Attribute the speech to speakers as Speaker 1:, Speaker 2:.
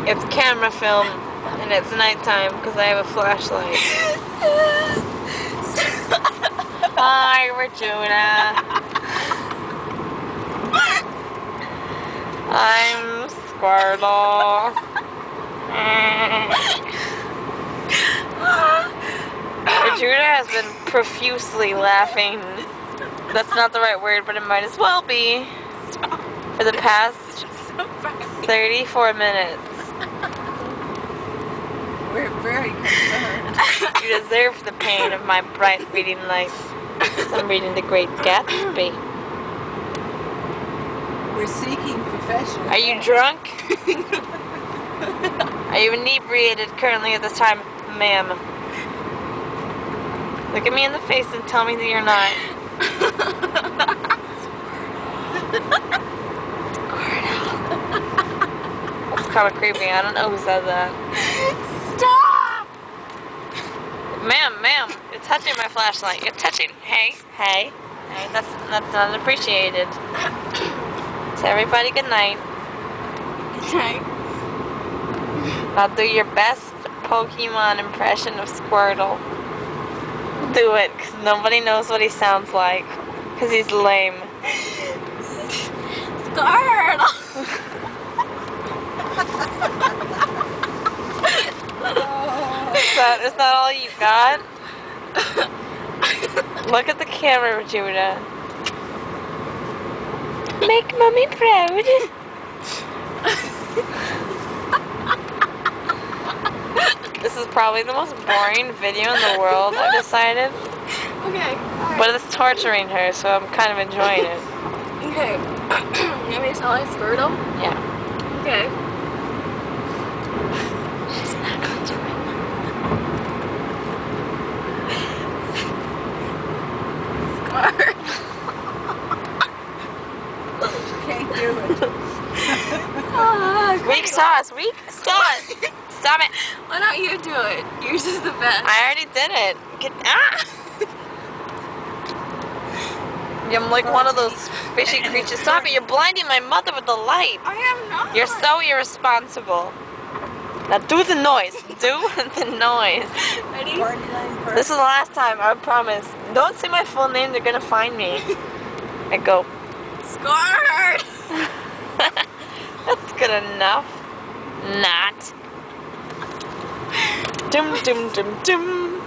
Speaker 1: It's camera film, and it's nighttime because I have a flashlight. Hi, Regina. I'm Squirtle. Regina has been profusely laughing. That's not the right word, but it might as well be. For the past 34 minutes.
Speaker 2: We're very concerned.
Speaker 1: You deserve the pain of my bright reading life. I'm reading The Great Gatsby.
Speaker 2: We're seeking professional.
Speaker 1: Are you drunk? Are you inebriated currently at this time, ma'am? Look at me in the face and tell me that you're not. That's kind of creepy. I don't know who said that.
Speaker 2: Stop!
Speaker 1: Ma'am, you're touching my flashlight. You're touching. Hey. That's not appreciated. So everybody, good night.
Speaker 2: Good night.
Speaker 1: Now do your best Pokemon impression of Squirtle. Do it, because nobody knows what he sounds like. Because he's lame.
Speaker 2: Squirtle!
Speaker 1: Is that all you got? Look at the camera, Judah. Make mommy proud. This is probably the most boring video in the world, I've decided.
Speaker 2: Okay. Right.
Speaker 1: But it's torturing her, so I'm kind of enjoying it.
Speaker 2: Okay. You want me to sound like Squirtle?
Speaker 1: Yeah.
Speaker 2: Okay.
Speaker 1: She's not going to right now.
Speaker 2: Can't do it.
Speaker 1: Weak sauce. Stop it.
Speaker 2: Why don't you do it? Yours is the best.
Speaker 1: I already did it. I'm like one of those fishy creatures. Stop it. You're blinding my mother with the light.
Speaker 2: I am not.
Speaker 1: You're so irresponsible. Now do the noise. Do the noise.
Speaker 2: Ready?
Speaker 1: This is the last time, I promise. Don't say my full name, they're gonna find me. I go.
Speaker 2: Squirt!
Speaker 1: That's good enough. Not. Dum dum dum dum.